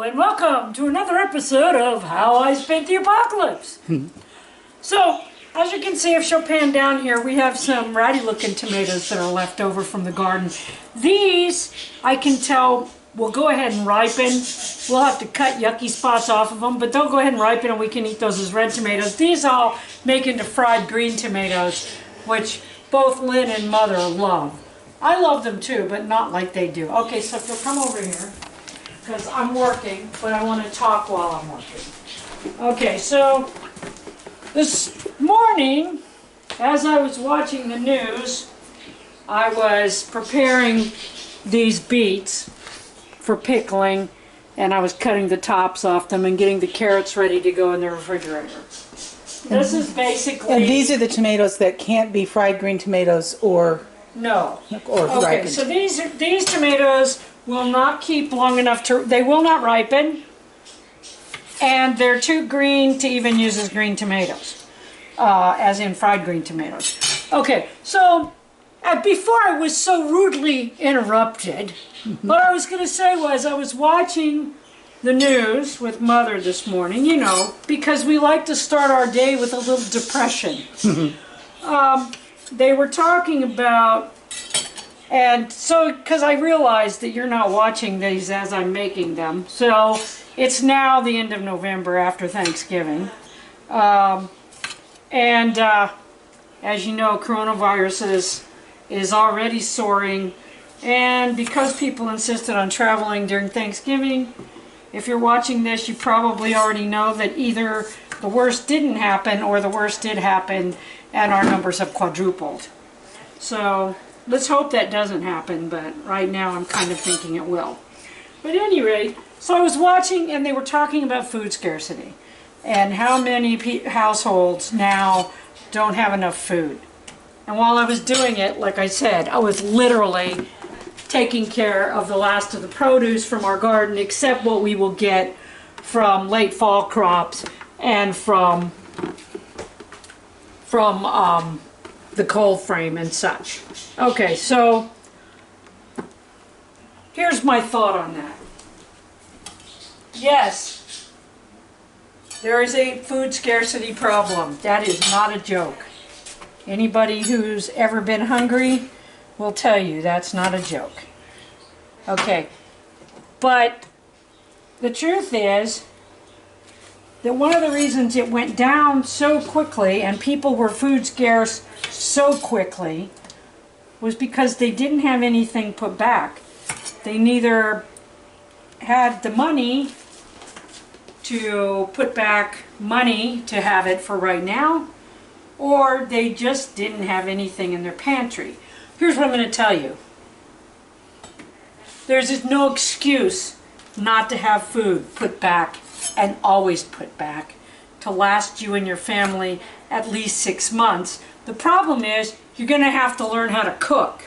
and welcome to another episode of How I Spent the Apocalypse. So, as you can see, if she'll pan down here, we have some ratty-looking tomatoes that are left over from the garden. These, I can tell, will go ahead and ripen. We'll have to cut yucky spots off of them, but they'll go ahead and ripen and we can eat those as red tomatoes. These I'll make into fried green tomatoes, which both Lynn and Mother love. I love them too, but not like they do. Okay, so if you'll come over here, because I'm working, but I want to talk while I'm working. Okay, so this morning, as I was watching the news, I was preparing these beets for pickling, and I was cutting the tops off them and getting the carrots ready to go in the refrigerator. This is basically... And these are the tomatoes that can't be fried green tomatoes or... No. Or okay, ripened. so these tomatoes will not keep long enough to... They will not ripen, and they're too green to even use as green tomatoes, as in fried green tomatoes. Okay, so before I was so rudely interrupted, what I was going to say was I was watching the news with Mother this morning, you know, because we like to start our day with a little depression. They were talking about, and so, because I realized that you're not watching these as I'm making them, so it's now the end of November after Thanksgiving. As you know, coronavirus is already soaring, and because people insisted on traveling during Thanksgiving, if you're watching this, you probably already know that either the worst didn't happen or the worst did happen, and our numbers have quadrupled. So let's hope that doesn't happen, but right now I'm kind of thinking it will. But at any rate, so I was watching and they were talking about food scarcity and how many households now don't have enough food. And while I was doing it, like I said, I was literally taking care of the last of the produce from our garden, except what we will get from late fall crops and from the cold frame and such. Okay, so here's my thought on that. Yes, there is a food scarcity problem. That is not a joke. Anybody who's ever been hungry will tell you that's not a joke. Okay, but the truth is that one of the reasons it went down so quickly and people were food scarce so quickly was because they didn't have anything put back. They neither had the money to put back money to have it for right now, or they just didn't have anything in their pantry. Here's what I'm going to tell you. There's no excuse not to have food put back and always put back to last you and your family at least 6 months. The problem is you're going to have to learn how to cook.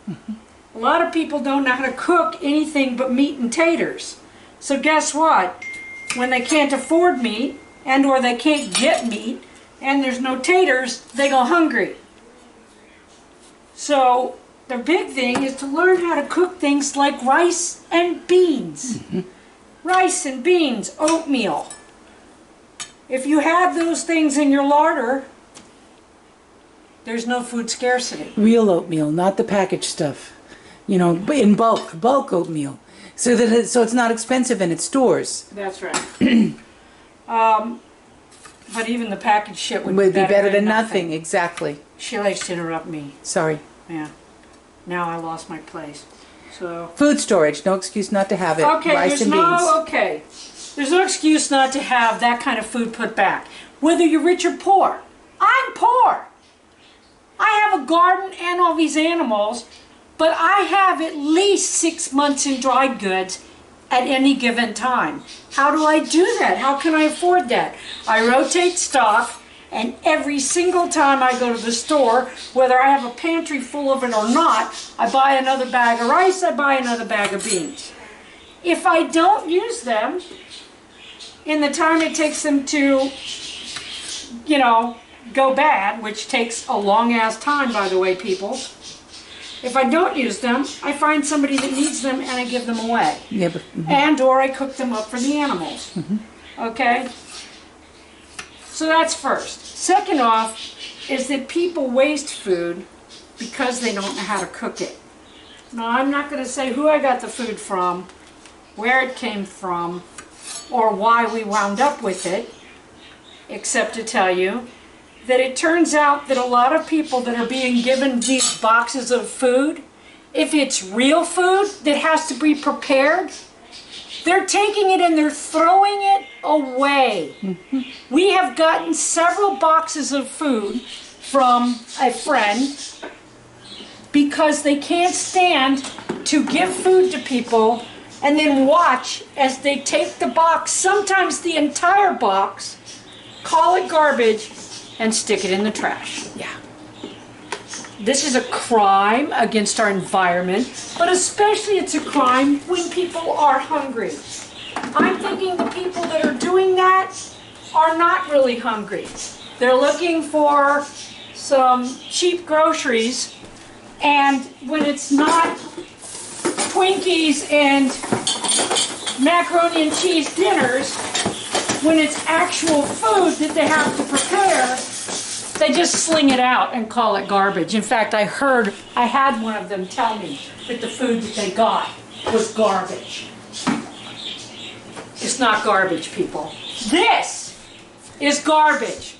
A lot of people don't know how to cook anything but meat and taters. So guess what? When they can't afford meat and or they can't get meat and there's no taters, they go hungry. So the big thing is to learn how to cook things like rice and beans. Rice and beans, oatmeal. If you have those things in your larder, there's no food scarcity. Real oatmeal, not the packaged stuff. You know, in bulk oatmeal. So it's not expensive and it stores. That's right. But even the packaged shit would be better than nothing. Exactly. She likes to interrupt me. Sorry. Yeah. Now I lost my place. So food storage, no excuse not to have it. Okay, Rice and beans. There's no excuse not to have that kind of food put back. Whether you're rich or poor. I'm poor. I have a garden and all these animals, but I have at least 6 months in dried goods at any given time. How do I do that? How can I afford that? I rotate stock, and every single time I go to the store, whether I have a pantry full of it or not, I buy another bag of rice, I buy another bag of beans. If I don't use them, in the time it takes them to, you know, go bad, which takes a long ass time, by the way, people, If I don't use them, I find somebody that needs them and I give them away. Yeah, but And or I cook them up for the animals. Okay? So that's first. Second off is that people waste food because they don't know how to cook it. Now, I'm not going to say who I got the food from, where it came from, or why we wound up with it, except to tell you that it turns out that a lot of people that are being given these boxes of food, if it's real food that has to be prepared, they're taking it and they're throwing it away. We have gotten several boxes of food from a friend because they can't stand to give food to people and then watch as they take the box, sometimes the entire box, call it garbage, and stick it in the trash. yeah. This is a crime against our environment, but especially it's a crime when people are hungry. I'm thinking the people that are doing that are not really hungry. They're looking for some cheap groceries, and when it's not Twinkies and macaroni and cheese dinners, when it's actual food that they have to prepare, they just sling it out and call it garbage. In fact, I had one of them tell me that the food that they got was garbage. It's not garbage, people. This is garbage.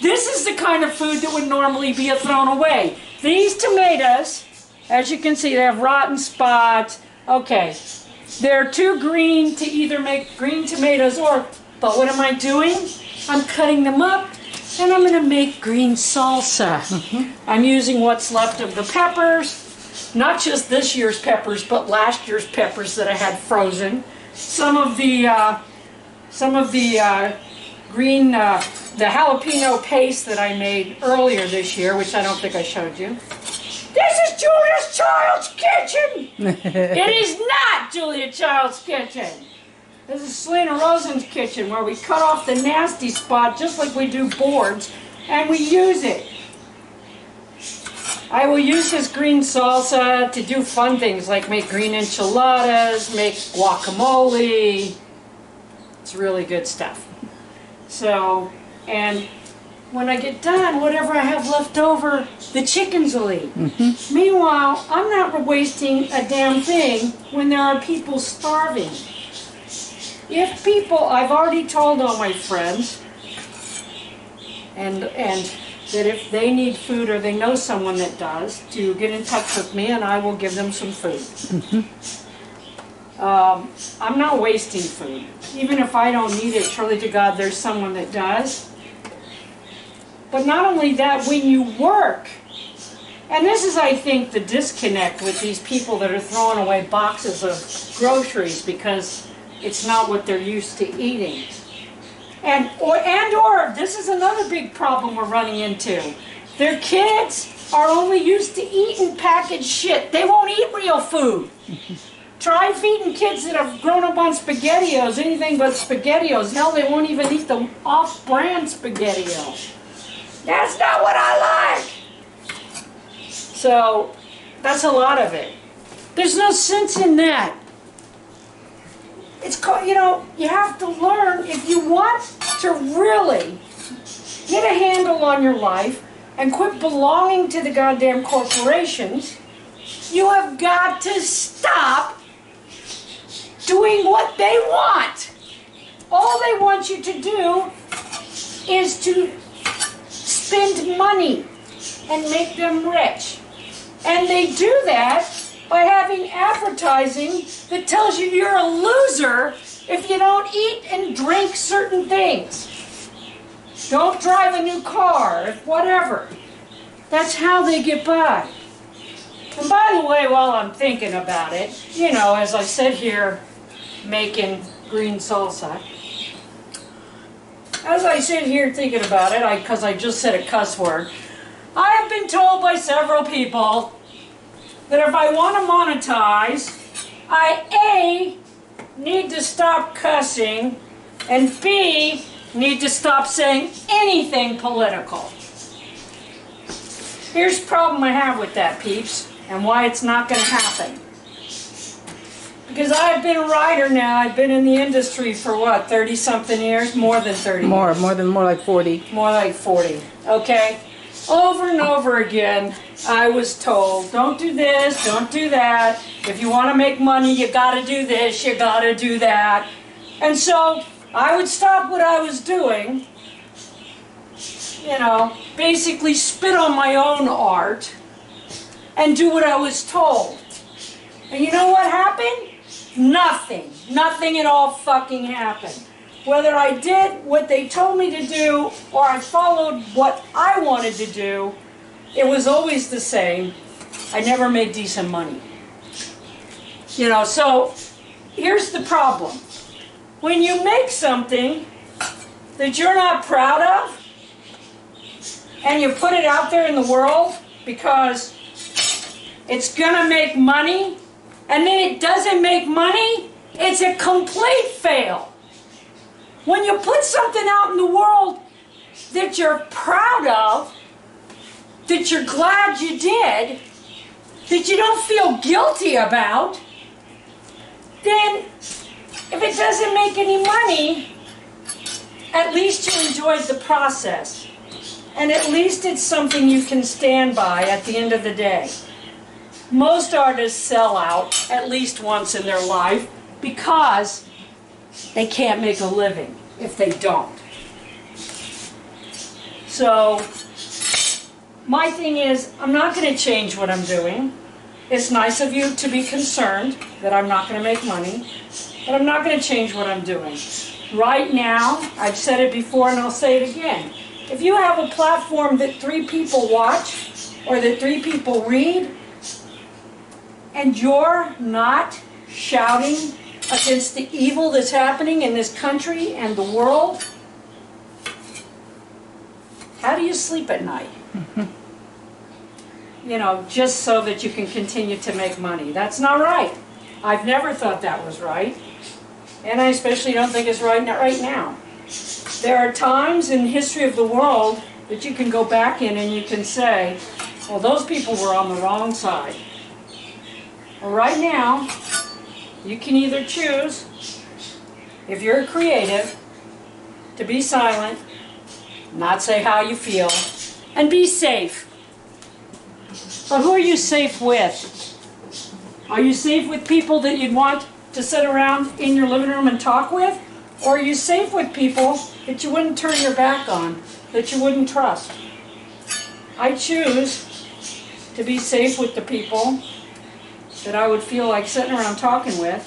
This is the kind of food that would normally be thrown away. These tomatoes, as you can see, they have rotten spots. Okay, they're too green to either make green tomatoes or, but what am I doing? I'm cutting them up and I'm going to make green salsa. I'm using what's left of the peppers, not just this year's peppers, but last year's peppers that I had frozen. Some of the green, the jalapeno paste that I made earlier this year, which I don't think I showed you. This is Julia Child's kitchen! It is not Julia Child's kitchen. This is Selena Rosen's kitchen, where we cut off the nasty spot just like we do boards, and we use it. I will use this green salsa to do fun things like make green enchiladas, make guacamole. It's really good stuff. So, and when I get done, whatever I have left over, the chickens will eat. Meanwhile, I'm not wasting a damn thing when there are people starving. If people, I've already told all my friends, and that if they need food or they know someone that does, to get in touch with me and I will give them some food. I'm not wasting food. Even if I don't need it, surely to God there's someone that does. But not only that, when you work, and this is, I think, the disconnect with these people that are throwing away boxes of groceries because it's not what they're used to eating. And or this is another big problem we're running into. Their kids are only used to eating packaged shit. They won't eat real food. Try feeding kids that have grown up on SpaghettiOs, anything but SpaghettiOs. Hell, they won't even eat the off-brand SpaghettiOs. That's not what I like. So, that's a lot of it. There's no sense in that. It's called, you have to learn, if you want to really get a handle on your life and quit belonging to the goddamn corporations, you have got to stop doing what they want. All they want you to do is to spend money and make them rich. And they do that by having advertising that tells you you're a loser if you don't eat and drink certain things. Don't drive a new car, whatever. That's how they get by. And by the way, while I'm thinking about it, as I sit here making green salsa, as I sit here thinking about it, because I just said a cuss word, I have been told by several people that if I want to monetize, I A, need to stop cussing, and B, need to stop saying anything political. Here's the problem I have with that, peeps. and why it's not going to happen. Because I've been a writer now. I've been in the industry for what, 30-something years? More than 30. More like 40. More like 40. Okay? Over and over again, I was told, don't do this, don't do that. If you want to make money, you got to do this, you got to do that. And so I would stop what I was doing, you know, basically spit on my own art and do what I was told. And you know what happened? Nothing. Nothing at all fucking happened. Whether I did what they told me to do or I followed what I wanted to do, it was always the same. I never made decent money. You know, so here's the problem. When you make something that you're not proud of and you put it out there in the world because it's gonna make money and then it doesn't make money, it's a complete fail. When you put something out in the world that you're proud of, that you're glad you did, that you don't feel guilty about, then if it doesn't make any money, at least you enjoyed the process. And at least it's something you can stand by at the end of the day. Most artists sell out at least once in their life because they can't make a living if they don't. So, my thing is, I'm not going to change what I'm doing. It's nice of you to be concerned that I'm not going to make money, but I'm not going to change what I'm doing. Right now, I've said it before and I'll say it again. If you have a platform that 3 people watch or that 3 people read, and you're not shouting against the evil that's happening in this country and the world, how do you sleep at night? You know, just so that you can continue to make money. That's not right. I've never thought that was right. And I especially don't think it's right now. There are times in the history of the world that you can go back in and you can say, well, those people were on the wrong side. Well, right now, you can either choose, if you're creative, to be silent, not say how you feel, and be safe. But who are you safe with? Are you safe with people that you'd want to sit around in your living room and talk with? Or are you safe with people that you wouldn't turn your back on, that you wouldn't trust? I choose to be safe with the people that I would feel like sitting around talking with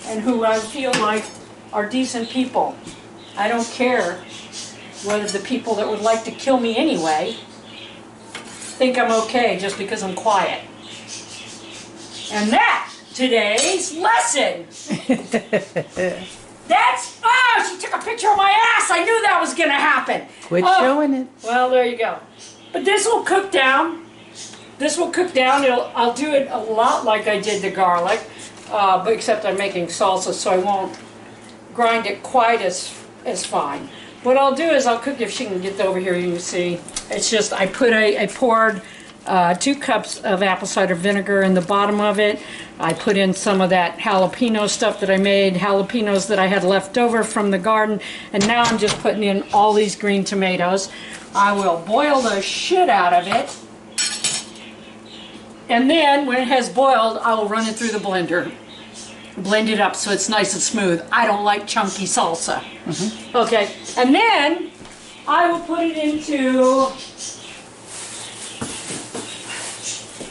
and who I feel like are decent people. I don't care whether the people that would like to kill me anyway think I'm okay just because I'm quiet. And that's today's lesson. She took a picture of my ass. I knew that was going to happen. Quit showing it. Well, there you go. But this will cook down. This will cook down. I'll do it a lot like I did the garlic, but except I'm making salsa, so I won't grind it quite as fine. What I'll do is I'll cook, if she can get over here, you can see. It's just I poured 2 cups of apple cider vinegar in the bottom of it. I put in some of that jalapeno stuff that I made, jalapenos that I had left over from the garden, and now I'm just putting in all these green tomatoes. I will boil the shit out of it, and then when it has boiled, I will run it through the blender. Blend it up so it's nice and smooth. I don't like chunky salsa. Mm-hmm. Okay, and then I will put it into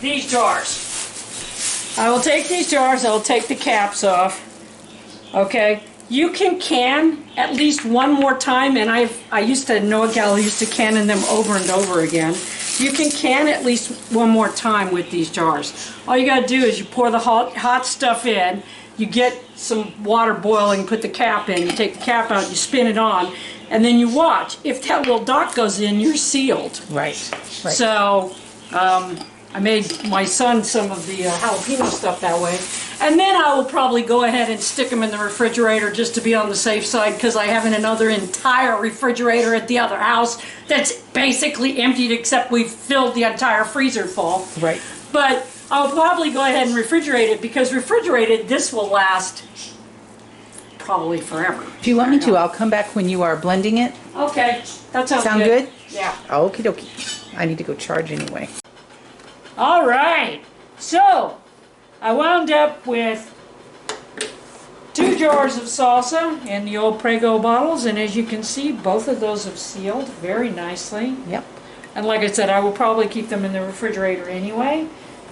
these jars. I will take these jars, I will take the caps off. Okay, you can at least one more time, and I used to know a gal who used to canning them over and over again. You can at least one more time with these jars. All you gotta do is you pour the hot stuff in, you get some water boiling, put the cap in, you take the cap out, you spin it on, and then you watch. If that little dot goes in, you're sealed. Right. So, I made my son some of the jalapeno stuff that way. And then I will probably go ahead and stick them in the refrigerator just to be on the safe side, because I have another entire refrigerator at the other house that's basically emptied, except we've filled the entire freezer full. Right. But I'll probably go ahead and refrigerate it, because refrigerated, this will last probably forever. If you want me to, I'll come back when you are blending it. Okay, that sounds Sound good? Yeah. Okie dokie. I need to go charge anyway. All right. So, I wound up with 2 jars of salsa in the old Prego bottles, and as you can see, both of those have sealed very nicely. Yep. And like I said, I will probably keep them in the refrigerator anyway,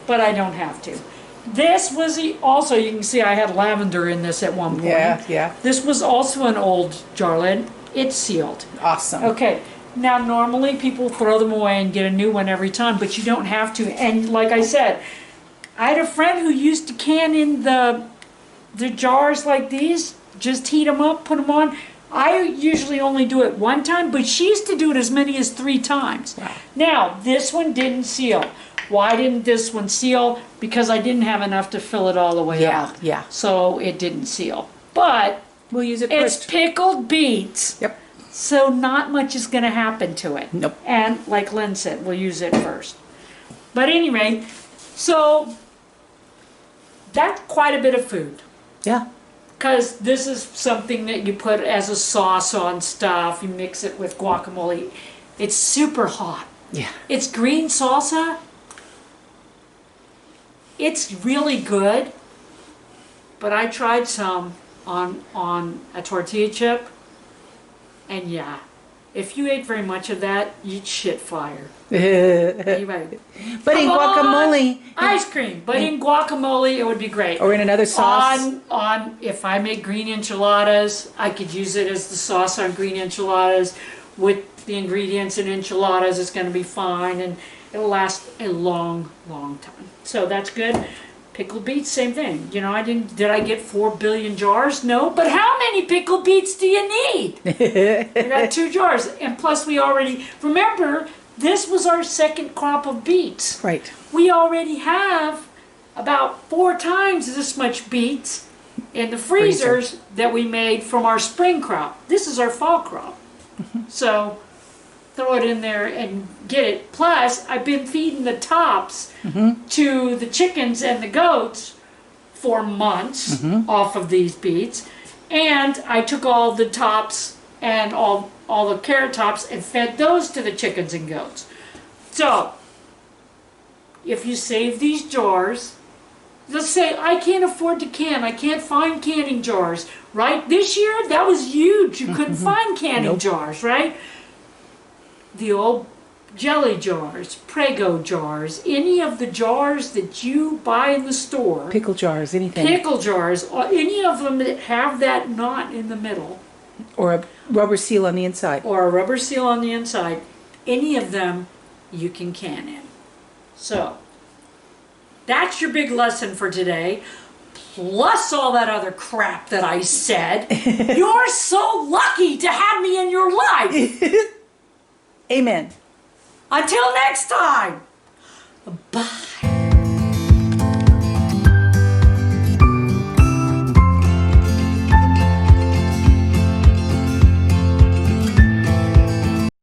but I don't have to. This was also, you can see I had lavender in this at one point. Yeah. This was also an old jar lid. It's sealed. Awesome. Okay. Now, normally people throw them away and get a new one every time, but you don't have to. And like I said, I had a friend who used to can in the jars like these, just heat them up, put them on. I usually only do it one time, but she used to do it as many as 3 times. Wow. Now, this one didn't seal. Why didn't this one seal? Because I didn't have enough to fill it all the way out. Yeah. So it didn't seal. But We'll use it it's first. pickled beets. Yep. So not much is going to happen to it. Nope. And like Lynn said, we'll use it first. But anyway, so that's quite a bit of food. Yeah. Because this is something that you put as a sauce on stuff. You mix it with guacamole. It's super hot. Yeah. It's green salsa. It's really good. But I tried some on a tortilla chip. And yeah, if you ate very much of that, you'd shit fire. Anyway, But in guacamole, ice cream. But in guacamole, it would be great. or in another sauce. On if I make green enchiladas, I could use it as the sauce on green enchiladas. With the ingredients in enchiladas, it's going to be fine, and it'll last a long, long time. So that's good. Pickled beets, same thing. You know, did I get 4 billion jars? No, but how many pickled beets do you need? I got 2 jars, and plus we already, remember, this was our second crop of beets. Right. We already have about 4 times this much beets in the freezers that we made from our spring crop. This is our fall crop. So throw it in there and get it. Plus, I've been feeding the tops to the chickens and the goats for months off of these beets. And I took all the tops and all the carrot tops and fed those to the chickens and goats. So, if you save these jars, let's say I can't afford to can, I can't find canning jars, right? This year, that was huge. You couldn't find canning jars, right? The old jelly jars, Prego jars, any of the jars that you buy in the store, Pickle jars, anything. pickle jars, or any of them that have that knot in the middle, Or a rubber seal on the inside. or a rubber seal on the inside, any of them you can can in. So, that's your big lesson for today. Plus all that other crap that I said. You're so lucky to have me in your life. Amen. Until next time. Bye.